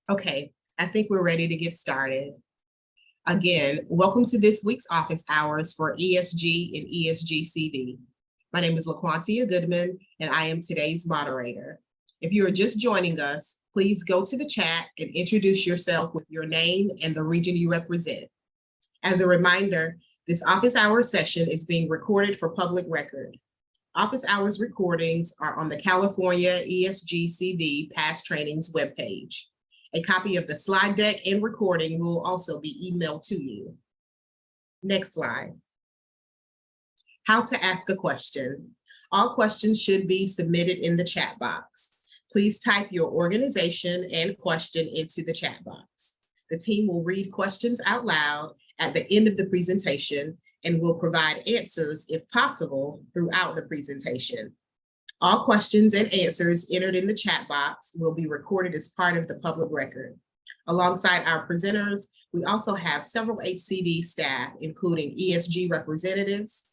Okay, I think we're ready to get started. Again, welcome to this week's office hours for ESG and ESGCD. My name is LaQuantia Goodman, and I am today's moderator. If you are just joining us, please go to the chat and introduce yourself with your name and the region you represent. As a reminder, this office hours session is being recorded for public record. Office hours recordings are on the California ESGCD Past Trainings webpage. A copy of the slide deck and recording will also be emailed to you. Next slide. How to ask a question. All questions should be submitted in the chat box. Please type your organization and question into the chat box. The team will read questions out loud at the end of the presentation and will provide answers, if possible, throughout the presentation. All questions and answers entered in the chat box will be recorded as part of the public record. Alongside our presenters, we also have several HCD staff, including ESG representatives,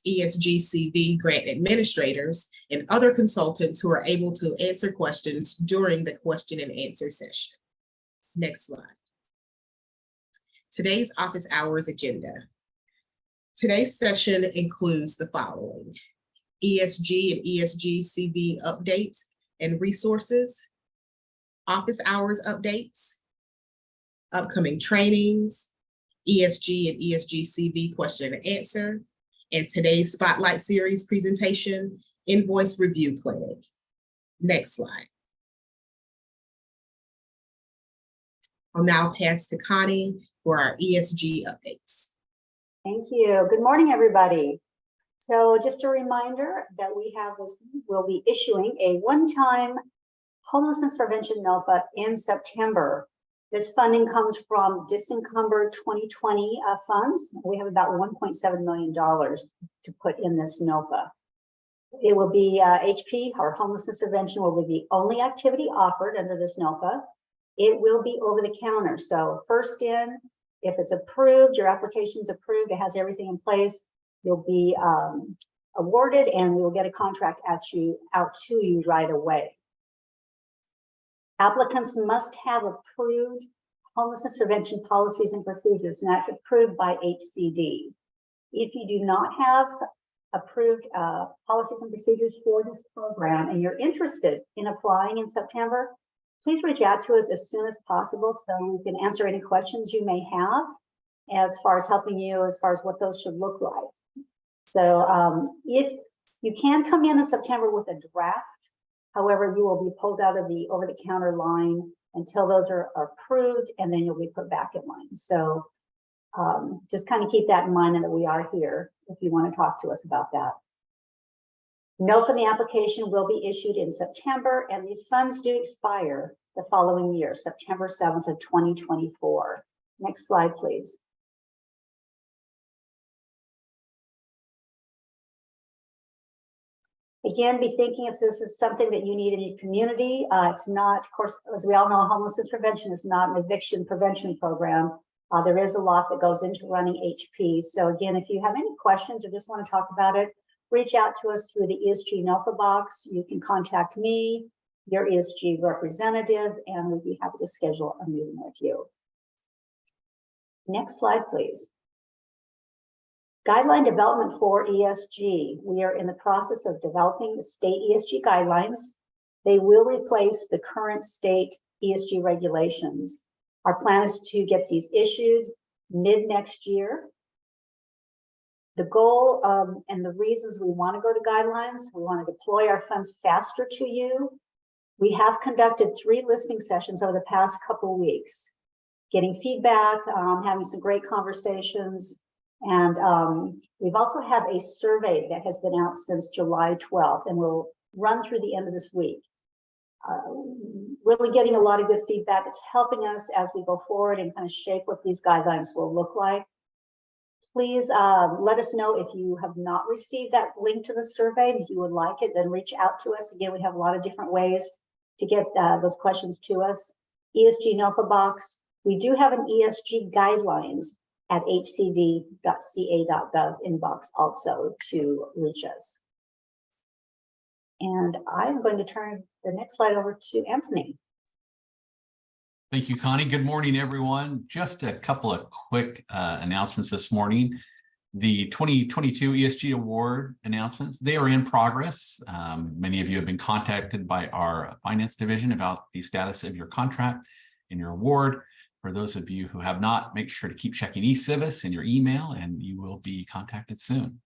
ESGCD grant administrators, and other consultants who are able to answer questions during the question and answer session. Next slide. Today's office hours agenda. Today's session includes the following: ESG and ESGCD updates and resources, office hours updates, upcoming trainings, ESG and ESGCD question and answer, and today's Spotlight Series presentation, Invoice Review Clinic. Next slide. I'll now pass to Connie for our ESG updates. Thank you. Good morning, everybody. So just a reminder that we'll be issuing a one-time homelessness prevention NOFA in September. This funding comes from Disencumbered 2020 funds. We have about $1.7 million to put in this NOFA. It will be HP, or homelessness prevention, will be the only activity offered under this NOFA. It will be over the counter. So first in, if it's approved, your application's approved, it has everything in place, you'll be awarded, and we will get a contract out to you right away. Applicants must have approved homelessness prevention policies and procedures, and that's approved by HCD. If you do not have approved policies and procedures for this program and you're interested in applying in September, please reach out to us as soon as possible so we can answer any questions you may have as far as helping you, as far as what those should look like. So if you can come in September with a draft, however, you will be pulled out of the over-the-counter line until those are approved, and then you'll be put back in line. So just kind of keep that in mind, and that we are here if you want to talk to us about that. Note from the application will be issued in September, and these funds do expire the following year, September 7th of 2024. Next slide, please. Again, be thinking if this is something that you need in your community. It's not, of course, as we all know, homelessness prevention is not an eviction prevention program. There is a lot that goes into running HP. So again, if you have any questions or just want to talk about it, reach out to us through the ESG NOFA box. You can contact me, your ESG representative, and we'd be happy to schedule a meeting with you. Next slide, please. Guideline development for ESG. We are in the process of developing the state ESG guidelines. They will replace the current state ESG regulations. Our plan is to get these issued mid next year. The goal and the reasons we want to go to guidelines, we want to deploy our funds faster to you. We have conducted 3 listening sessions over the past couple of weeks, getting feedback, having some great conversations. And we've also had a survey that has been out since July 12th and will run through the end of this week. Really getting a lot of good feedback. It's helping us as we go forward and kind of shape what these guidelines will look like. Please let us know if you have not received that link to the survey. If you would like it, then reach out to us. Again, we have a lot of different ways to get those questions to us. ESG NOFA box. We do have an ESG guidelines at hcd.ca.gov inbox also to reach us. And I'm going to turn the next slide over to Anthony. Thank you, Connie. Good morning, everyone. Just a couple of quick announcements this morning. The 2022 ESG Award announcements, they are in progress. Many of you have been contacted by our finance division about the status of your contract and your award. For those of you who have not, make sure to keep checking eCivis in your email and you will be contacted soon.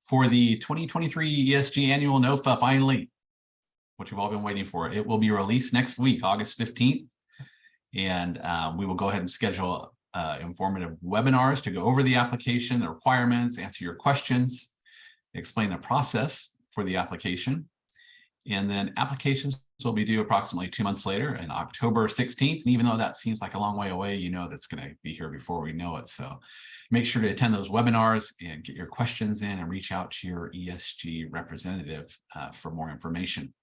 For the 2023 ESG Annual NOFA, finally, what you've all been waiting for, it will be released next week, August 15th. And we will go ahead and schedule informative webinars to go over the application, the requirements, answer your questions, explain the process for the application. And then applications will be due approximately 2 months later on October 16th. And even though that seems like a long way away, you know that's going to be here before we know it. So make sure to attend those webinars and get your questions in and reach out to your ESG representative for more information.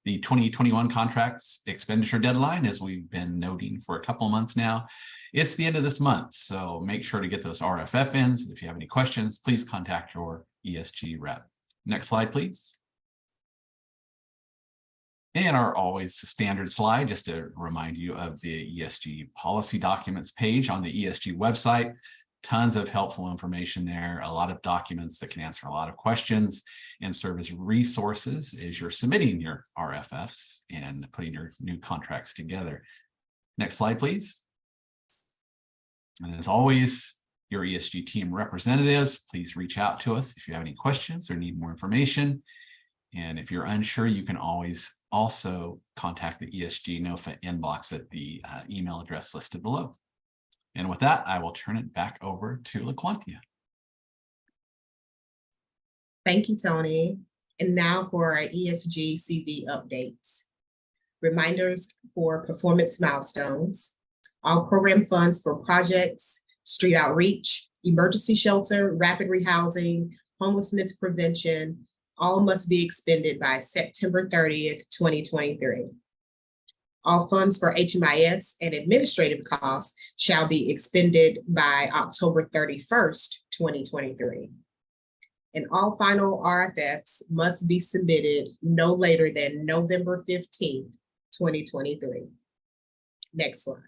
The 2021 contracts expenditure deadline, as we've been noting for a couple of months now, it's the end of this month. So make sure to get those RFFs. If you have any questions, please contact your ESG rep. Next slide, please. And our always standard slide, just to remind you of the ESG policy documents page on the ESG website. Tons of helpful information there, a lot of documents that can answer a lot of questions and serve as resources as you're submitting your RFFs and putting your new contracts together. Next slide, please. And as always, your ESG team representatives, please reach out to us if you have any questions or need more information. And if you're unsure, you can always also contact the ESG NOFA inbox at the email address listed below. And with that, I will turn it back over to LaQuantia. Thank you, Tony. And now for our ESG CV updates. Reminders for performance milestones. All program funds for projects, street outreach, emergency shelter, rapid rehousing, homelessness prevention, all must be expended by September 30th, 2023. All funds for HMIS and administrative costs shall be expended by October 31st, 2023. And all final RFFs must be submitted no later than November 15th, 2023. Next slide.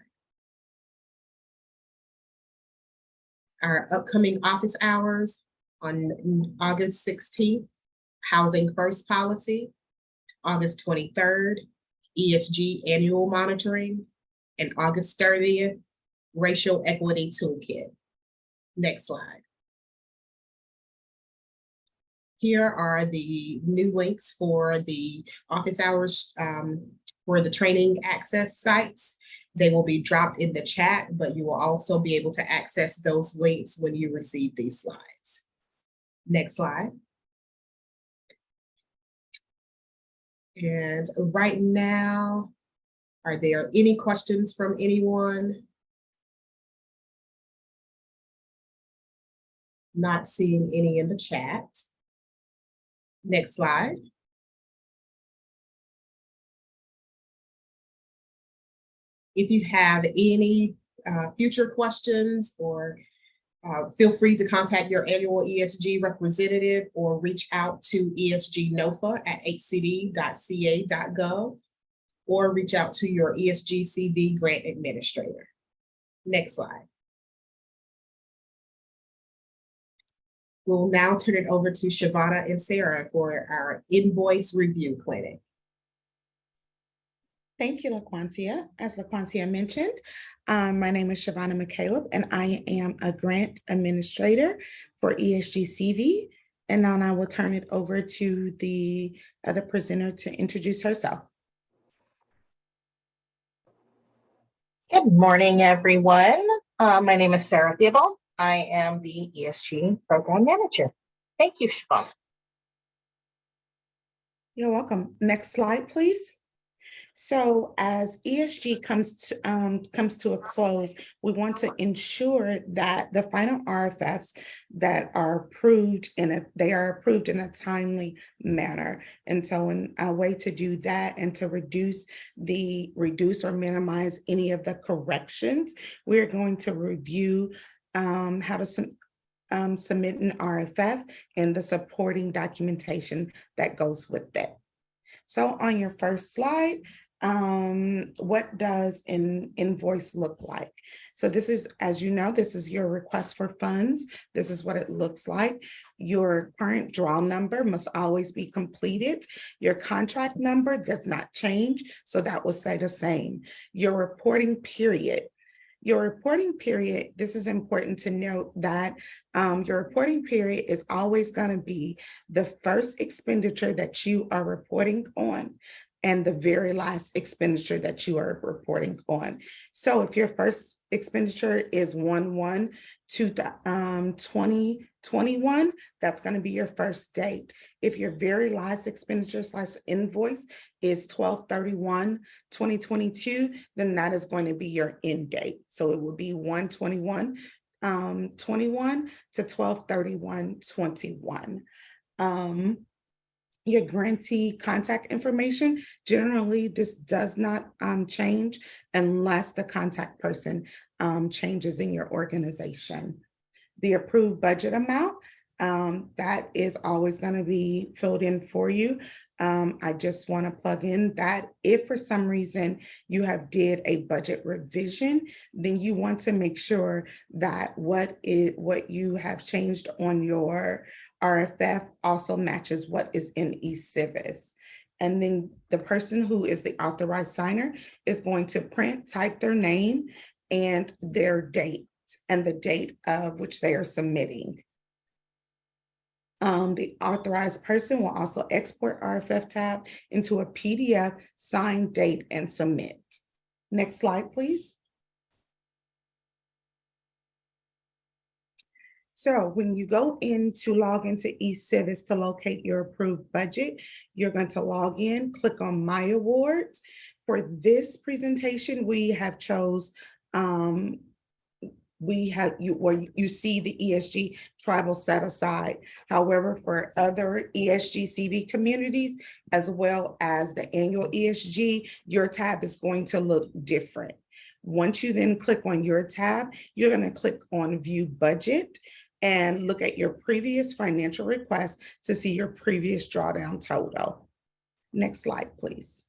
Our upcoming office hours on August 16th, Housing First Policy, August 23rd, ESG Annual Monitoring, and August 30th, Racial Equity Toolkit. Next slide. Here are the new links for the office hours for the training access sites. They will be dropped in the chat, but you will also be able to access those links when you receive these slides. Next slide. And right now, are there any questions from anyone? Not seeing any in the chat. Next slide. If you have any future questions, or feel free to contact your annual ESG representative or reach out to ESG NOFA at hcd.ca.gov or reach out to your ESG CV grant administrator. Next slide. We'll now turn it over to Shavana and Sarah for our invoice review clinic. Thank you, LaQuantia. As LaQuantia mentioned, my name is Shavana McCaleb, and I am a grant administrator for ESG CV. And now I will turn it over to the other presenter to introduce herself. Good morning, everyone. My name is Sarah Theobald. I am the ESG program manager. Thank you, Shavana. You're welcome. Next slide, please. So as ESG comes to a close, we want to ensure that the final RFFs that are approved they are approved in a timely manner. And so in a way to do that and to reduce or minimize any of the corrections, we're going to review how to submit an RFF and the supporting documentation that goes with that. So on your first slide, what does an invoice look like? So this is, as you know, this is your request for funds. This is what it looks like. Your current draw number must always be completed. Your contract number does not change, so that will stay the same. Your reporting period. Your reporting period, this is important to note that your reporting period is always going to be the first expenditure that you are reporting on and the very last expenditure that you are reporting on. So if your first expenditure is 1/1/2021, that's going to be your first date. If your very last expenditure / invoice is 12/31/2022, then that is going to be your end date. So it will be 1/21/21 to 12/31/21. Your grantee contact information, generally this does not change unless the contact person changes in your organization. The approved budget amount, that is always going to be filled in for you. I just want to plug in that if for some reason you have did a budget revision, then you want to make sure that what you have changed on your RFF also matches what is in eCivis. And then the person who is the authorized signer is going to type their name and their date and the date of which they are submitting. The authorized person will also export RFF tab into a PDF, sign, date, and submit. Next slide, please. So when you go in to log into eCivis to locate your approved budget, you're going to log in, click on My Awards. For this presentation, we have chose where you see the ESG tribal set aside. However, for other ESG CV communities, as well as the annual ESG, your tab is going to look different. Once you then click on your tab, you're going to click on View Budget and look at your previous financial request to see your previous drawdown total. Next slide, please.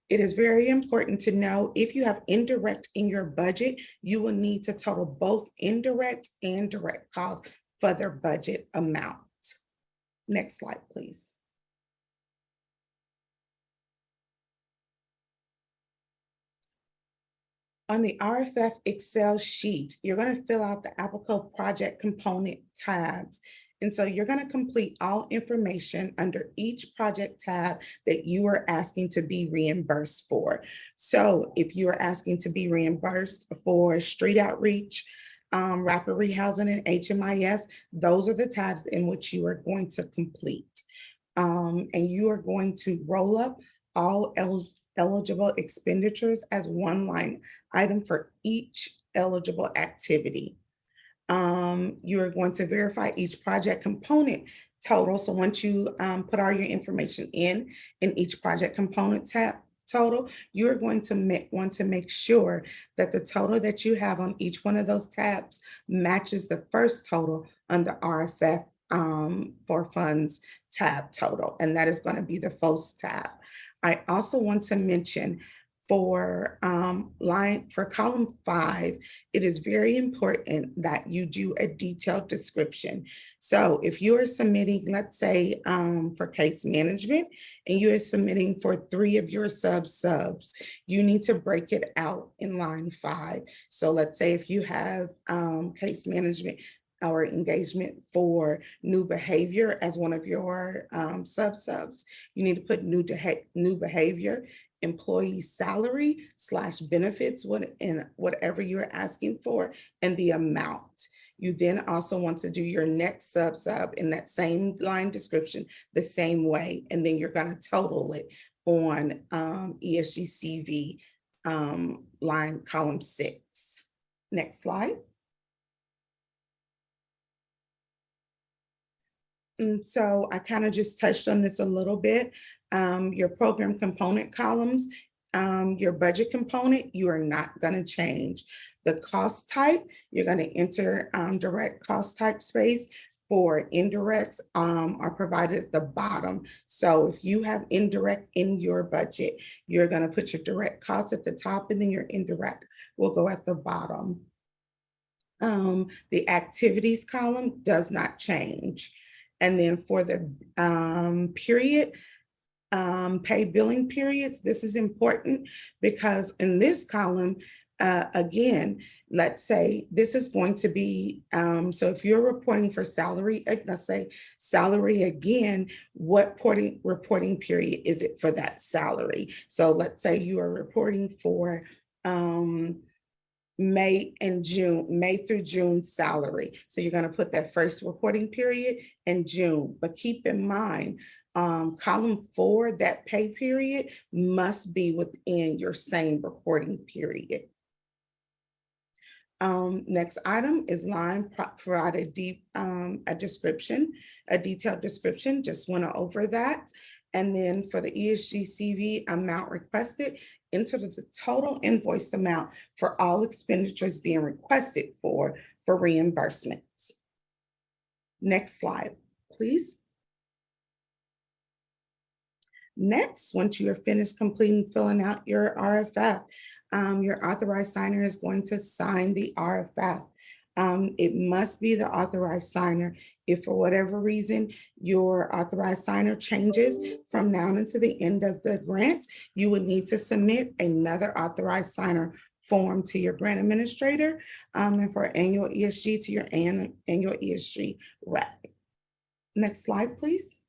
It is very important to know if you have indirect in your budget, you will need to total both indirect and direct costs for their budget amount. Next slide, please. On the RFF Excel sheet, you're going to fill out the applicable project component tabs. And so you're going to complete all information under each project tab that you are asking to be reimbursed for. So if you are asking to be reimbursed for street outreach, rapid rehousing, and HMIS, those are the tabs in which you are going to complete. And you are going to roll up all eligible expenditures as one line item for each eligible activity. You are going to verify each project component total. So once you put all your information in each project component tab total, you're going to want to make sure that the total that you have on each one of those tabs matches the first total on the RFF for funds tab total, and that is going to be the FOS tab. I also want to mention for column 5, it is very important that you do a detailed description. So if you are submitting, let's say for case management, and you are submitting for 3 of your subs, you need to break it out in line 5. So let's say if you have case management or engagement for new behavior as one of your subs, you need to put new behavior, employee salary / benefits, whatever you're asking for, and the amount. You then also want to do your next sub in that same line description the same way, and then you're going to total it on ESG CV line column 6. Next slide. And so I kind of just touched on this a little bit. Your program component columns, your budget component, you are not going to change. The cost type, you're going to enter direct cost type space. for indirects are provided at the bottom. So if you have indirect in your budget, you're going to put your direct costs at the top, and then your indirect will go at the bottom. The activities column does not change. And then for the period, paid billing periods, this is important because in this column, again, let's say this is going to be, so if you're reporting for salary, let's say salary again, what reporting period is it for that salary? So let's say you are reporting for May through June salary. So you're going to put that first reporting period in June, but keep in mind, column 4, that pay period must be within your same reporting period. Next item is line, provide a detailed description, just went over that. And then for the ESG CV amount requested, enter the total invoiced amount for all expenditures being requested for reimbursements. Next slide, please. Next, once you are finished filling out your RFF, your authorized signer is going to sign the RFF. It must be the authorized signer. If for whatever reason your authorized signer changes from now until the end of the grant, you would need to submit another authorized signer form to your grant administrator, and for annual ESG to your annual ESG rep. Next slide, please.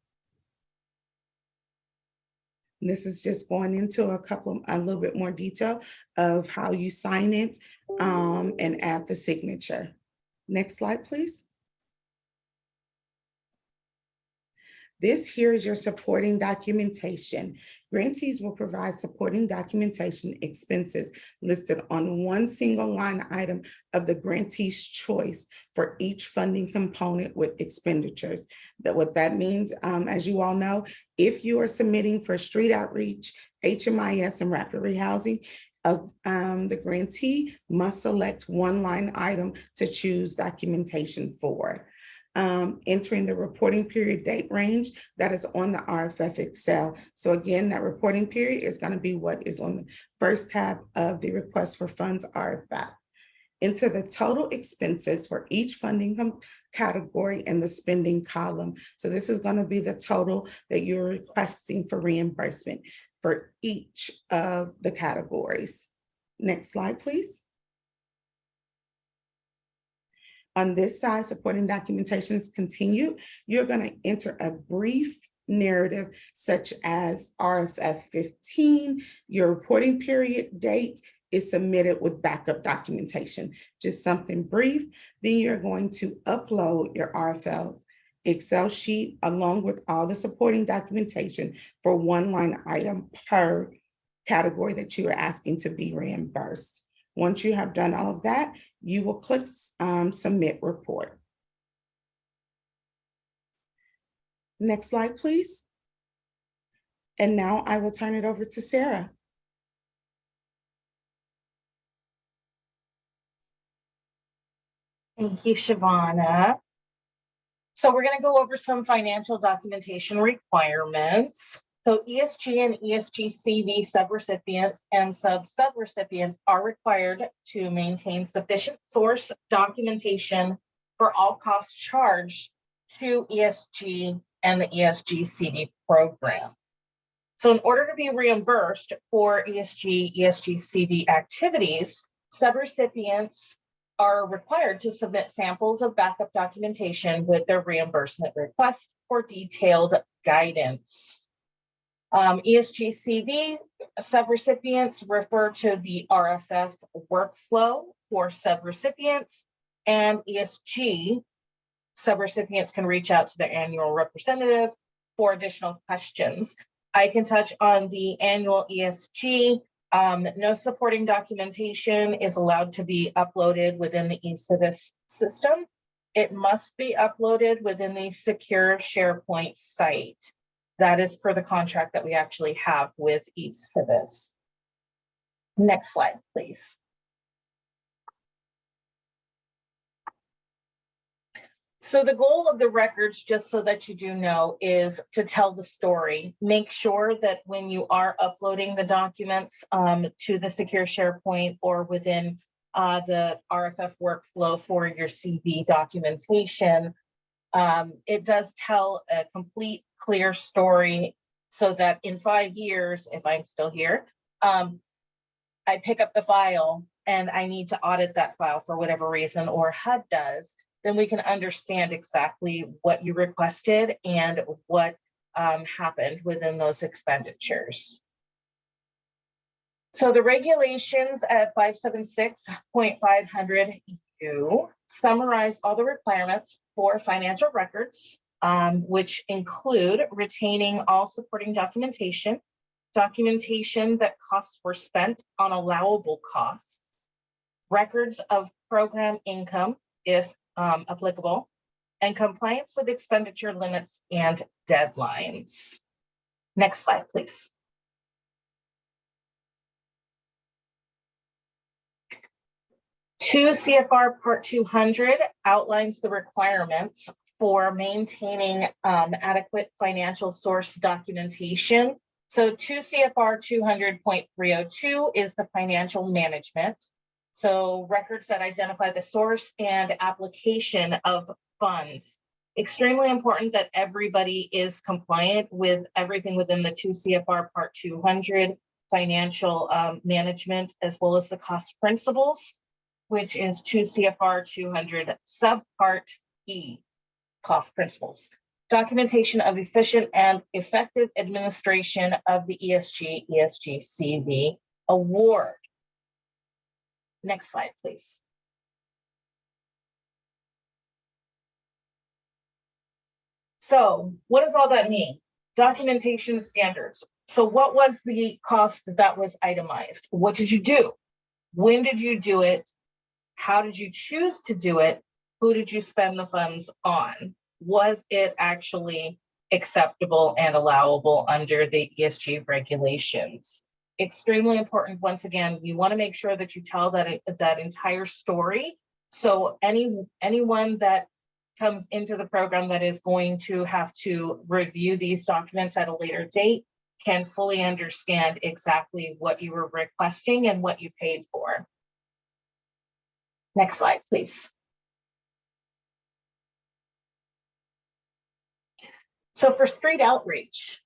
This is just going into a little bit more detail of how you sign it and add the signature. Next slide, please. This here is your supporting documentation. Grantees will provide supporting documentation expenses listed on one single line item of the grantee's choice for each funding component with expenditures. What that means, as you all know, if you are submitting for street outreach, HMIS, and rapid rehousing, the grantee must select one line item to choose documentation for. Entering the reporting period date range that is on the RFF Excel. So again, that reporting period is going to be what is on the first tab of the request for funds RFF. Enter the total expenses for each funding category in the spending column. So this is going to be the total that you're requesting for reimbursement for each of the categories. Next slide, please. On this side, supporting documentation is continued. You're going to enter a brief narrative such as RFF 15, your reporting period date is submitted with backup documentation, just something brief. Then you're going to upload your RFF Excel sheet along with all the supporting documentation for one line item per category that you are asking to be reimbursed. Once you have done all of that, you will click Submit Report. Next slide, please. And now I will turn it over to Sarah. Thank you, Shavonna. So we're going to go over some financial documentation requirements. So ESG and ESG CV subrecipients and sub-subrecipients are required to maintain sufficient source documentation for all costs charged to ESG and the ESG CV program. So in order to be reimbursed for ESG CV activities, subrecipients are required to submit samples of backup documentation with their reimbursement request for detailed guidance. ESG CV subrecipients refer to the RFF workflow for subrecipients, and ESG subrecipients can reach out to the annual representative for additional questions. I can touch on the annual ESG. No supporting documentation is allowed to be uploaded within the eCivis system. It must be uploaded within the secure SharePoint site. That is per the contract that we actually have with eCivis. Next slide, please. So the goal of the records, just so that you do know, is to tell the story. Make sure that when you are uploading the documents to the secure SharePoint or within the RFF workflow for your CV documentation, it does tell a complete, clear story so that in 5 years, if I'm still here, I pick up the file and I need to audit that file for whatever reason, or HUD does, then we can understand exactly what you requested and what happened within those expenditures. So the regulations at 576.500U summarize all the requirements for financial records, which include retaining all supporting documentation that costs were spent on allowable costs, records of program income, if applicable, and compliance with expenditure limits and deadlines. Next slide, please. Two CFR Part 200 outlines the requirements for maintaining adequate financial source documentation. So 2 CFR 200.302 is the financial management. So records that identify the source and application of funds. Extremely important that everybody is compliant with everything within the 2 CFR Part 200 financial management, as well as the cost principles, which is 2 CFR 200 subpart E, cost principles. Documentation of efficient and effective administration of the ESG CV award. Next slide, please. So what does all that mean? Documentation standards. So what was the cost that was itemized? What did you do? When did you do it? How did you choose to do it? Who did you spend the funds on? Was it actually acceptable and allowable under the ESG regulations? Extremely important. Once again, you want to make sure that you tell that entire story. So anyone that comes into the program that is going to have to review these documents at a later date can fully understand exactly what you were requesting and what you paid for. Next slide, please. So for street outreach,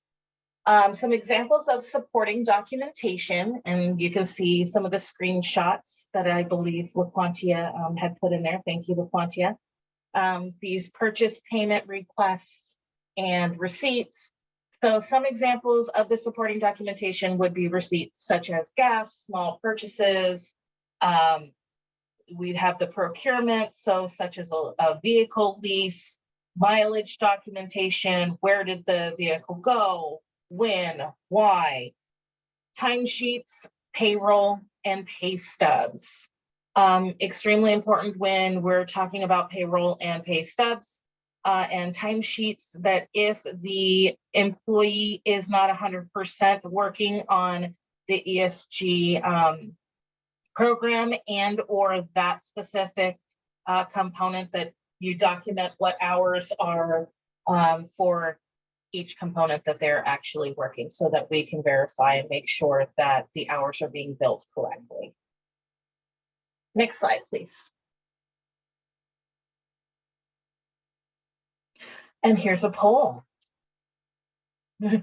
some examples of supporting documentation, and you can see some of the screenshots that I believe LaQuantia had put in there. Thank you, LaQuantia. These purchase payment requests and receipts. So some examples of the supporting documentation would be receipts such as gas, small purchases. We'd have the procurement, so such as a vehicle lease, mileage documentation, where did the vehicle go, when, why, timesheets, payroll, and pay stubs. Extremely important when we're talking about payroll and pay stubs and timesheets, that if the employee is not 100% working on the ESG program and or that specific component, that you document what hours are for each component that they're actually working, so that we can verify and make sure that the hours are being billed correctly. Next slide, please. And here's a poll. Do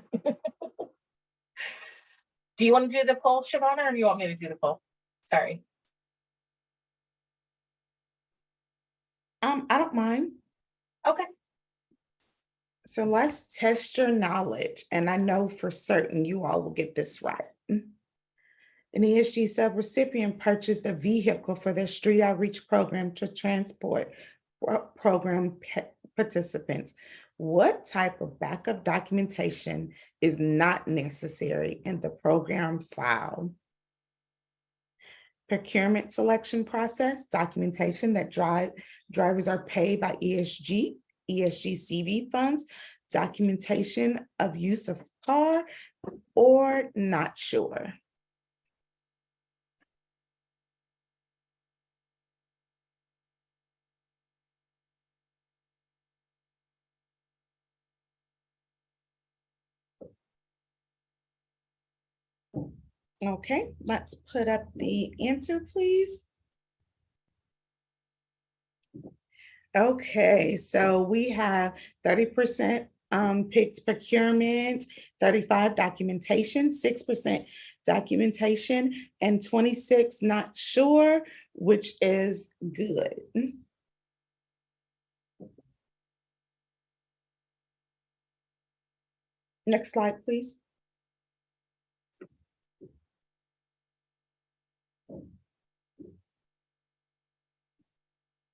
you want to do the poll, Shavana, or do you want me to do the poll? Sorry. I don't mind. Okay. So let's test your knowledge, and I know for certain you all will get this right. An ESG subrecipient purchased a vehicle for their street outreach program to transport program participants. What type of backup documentation is not necessary in the program file? Procurement selection process, documentation that drivers are paid by ESG CV funds, documentation of use of car, or not sure. Okay, let's put up the answer, please. Okay, so we have 30% picked procurement, 35 documentation, 6% documentation, and 26 not sure, which is good. Next slide, please.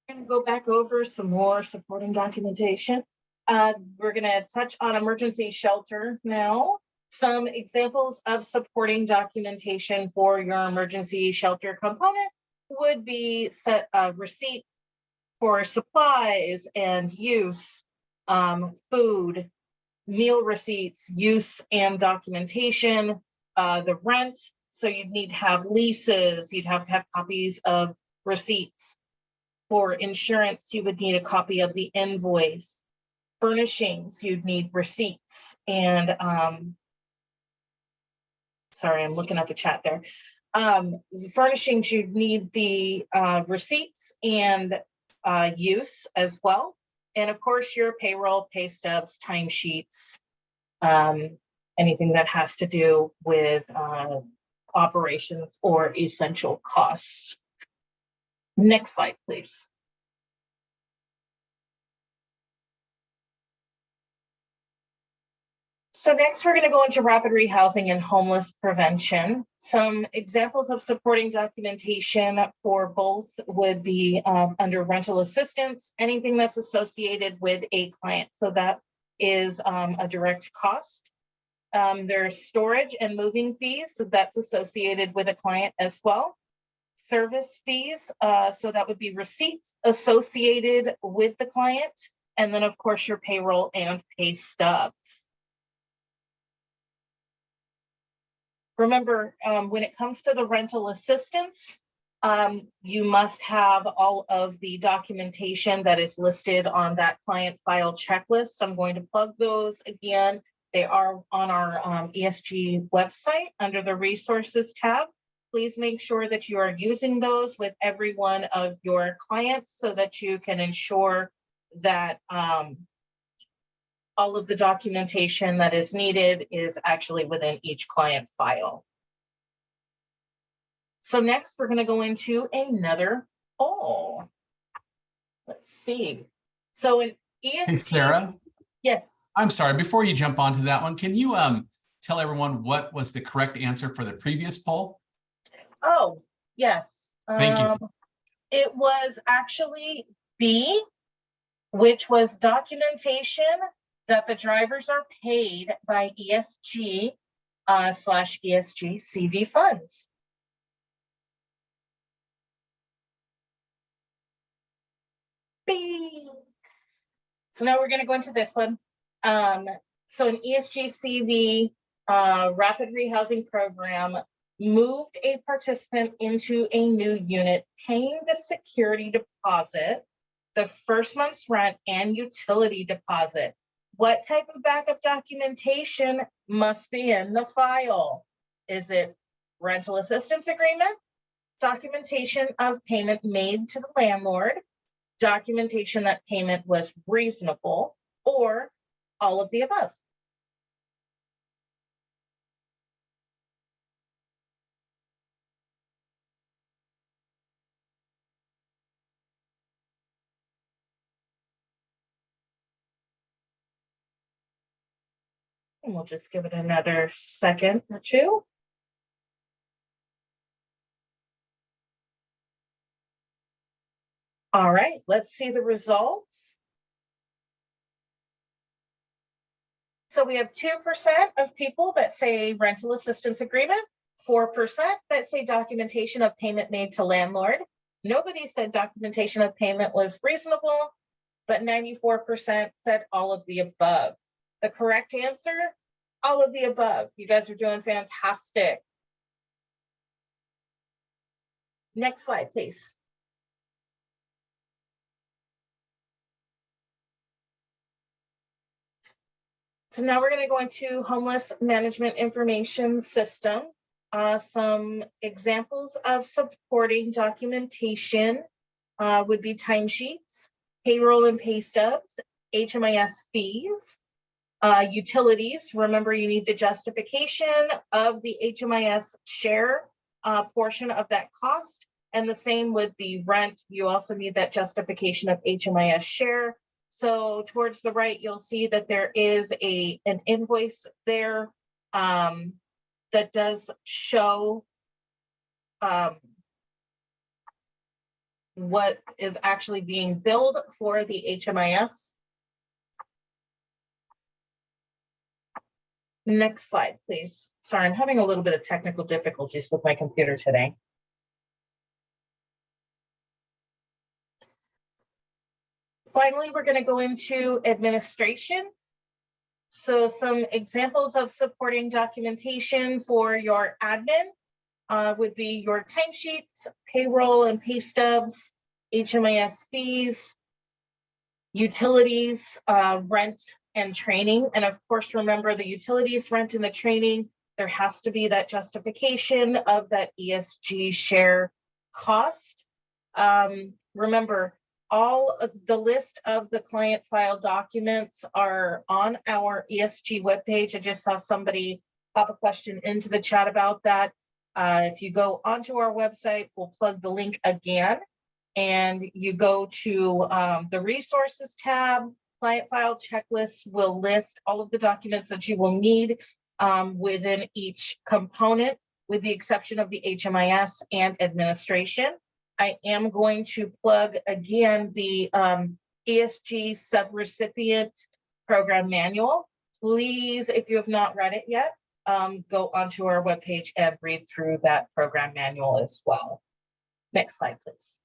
Going to go back over some more supporting documentation. We're going to touch on emergency shelter now. Some examples of supporting documentation for your emergency shelter component would be receipts for supplies and use, food, meal receipts, use and documentation, the rent. So you'd need to have leases, you'd have to have copies of receipts. For insurance, you would need a copy of the invoice. Furnishings, you'd need receipts. And sorry, I'm looking at the chat there. Furnishings, you'd need the receipts and use as well. And of course, your payroll, pay stubs, timesheets, anything that has to do with operations or essential costs. Next slide, please. So next, we're going to go into rapid rehousing and homeless prevention. Some examples of supporting documentation for both would be under rental assistance, anything that's associated with a client. So that is a direct cost. There's storage and moving fees, so that's associated with a client as well. Service fees, so that would be receipts associated with the client, and then of course your payroll and pay stubs. Remember, when it comes to the rental assistance, you must have all of the documentation that is listed on that client file checklist. So I'm going to plug those again. They are on our ESG website under the resources tab. Please make sure that you are using those with every one of your clients so that you can ensure that all of the documentation that is needed is actually within each client file. So next, we're going to go into another poll. Let's see. So in ESG, Hey, Sarah. Yes. I'm sorry, before you jump onto that one, can you tell everyone what was the correct answer for the previous poll? Oh, yes. Thank you. It was actually B, which was documentation that the drivers are paid by ESG / ESG CV funds. B. So now we're going to go into this one. So an ESG CV rapid rehousing program moved a participant into a new unit, paying the security deposit, the first month's rent, and utility deposit. What type of backup documentation must be in the file? Is it rental assistance agreement, documentation of payment made to the landlord, documentation that payment was reasonable, or all of the above? And we'll just give it another second or two. All right, let's see the results. So we have 2% of people that say rental assistance agreement, 4% that say documentation of payment made to landlord. Nobody said documentation of payment was reasonable, but 94% said all of the above. The correct answer, all of the above. You guys are doing fantastic. Next slide, please. So now we're going to go into homeless management information system. Some examples of supporting documentation would be timesheets, payroll and pay stubs, HMIS fees, utilities. Remember, you need the justification of the HMIS share portion of that cost. And the same with the rent. You also need that justification of HMIS share. So towards the right, you'll see that there is an invoice there that does show what is actually being billed for the HMIS. Next slide, please. Sorry, I'm having a little bit of technical difficulties with my computer today. Finally, we're going to go into administration. So some examples of supporting documentation for your admin would be your timesheets, payroll and pay stubs, HMIS fees, utilities, rent and training. And of course, remember the utilities, rent, and the training, there has to be that justification of that ESG share cost. Remember, all of the list of the client file documents are on our ESG webpage. I just saw somebody pop a question into the chat about that. If you go onto our website, we'll plug the link again, and you go to the resources tab. Client file checklist will list all of the documents that you will need within each component, with the exception of the HMIS and administration. I am going to plug again the ESG subrecipient program manual. Please, if you have not read it yet, go onto our webpage and read through that program manual as well. Next slide, please.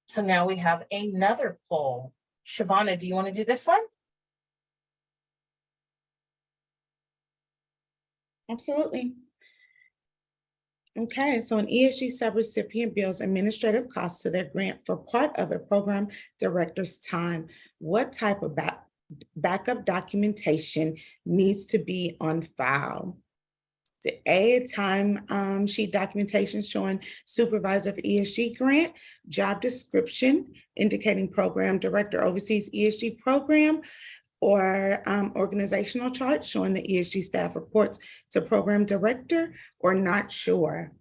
So now we have another poll. Shavana, do you want to do this one? Absolutely. Okay, so an ESG subrecipient bills administrative costs to their grant for part of a program director's time. What type of backup documentation needs to be on file? To A, time sheet documentation showing supervisor of ESG grant, job description indicating program director oversees ESG program, or organizational chart showing the ESG staff reports to program director, or not sure.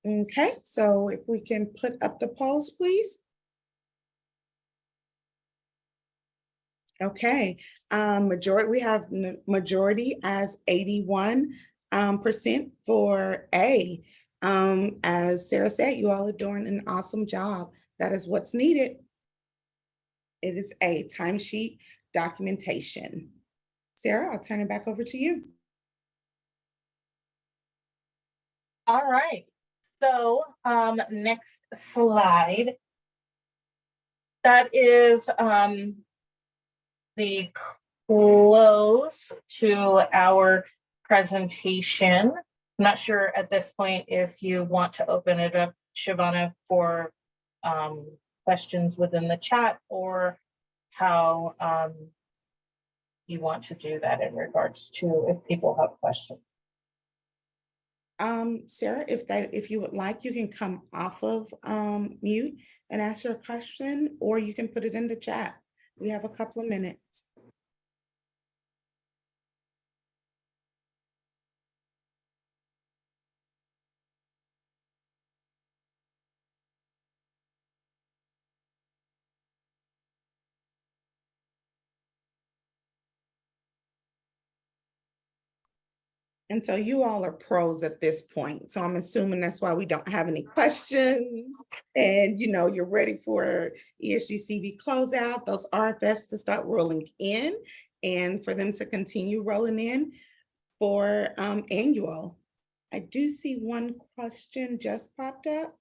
Okay, so if we can put up the polls, please. Okay, we have majority as 81% for A. As Sarah said, you all are doing an awesome job. That is what's needed. It is A, timesheet documentation. Sarah, I'll turn it back over to you. All right. So next slide. That is the close to our presentation. I'm not sure at this point if you want to open it up, Shavana, for questions within the chat, or how you want to do that in regards to if people have questions. Sarah, if you would like, you can come off of mute and ask your question, or you can put it in the chat. We have a couple of minutes. And so you all are pros at this point. So I'm assuming that's why we don't have any questions. And you're ready for ESG-CV closeout, those RFFs to start rolling in, and for them to continue rolling in for annual. I do see one question just popped up.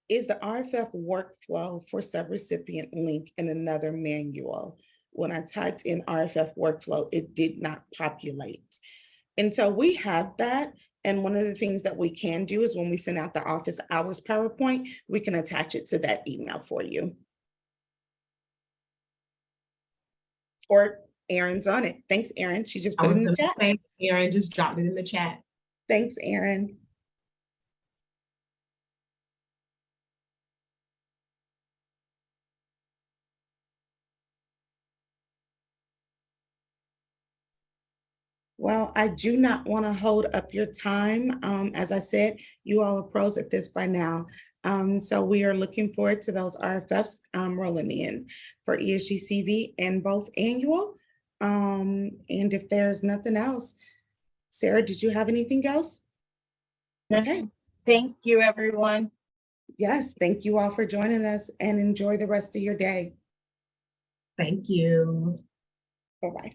Is the RFF workflow for subrecipient link in another manual? when I typed in RFF workflow, it did not populate. And so we have that. And one of the things that we can do is when we send out the office hours PowerPoint, we can attach it to that email for you. Or Erin's on it. Thanks, Erin. She just I put was it in the gonna chat. say, Erin just dropped it in the chat. Thanks, Erin. Well, I do not want to hold up your time. As I said, you all are pros at this by now. So we are looking forward to those RFFs rolling in for ESGCV and both annual. And if there's nothing else, Sarah, did you have anything else? Okay. Thank you, everyone. Yes, thank you all for joining us and enjoy the rest of your day. Thank you. Bye-bye.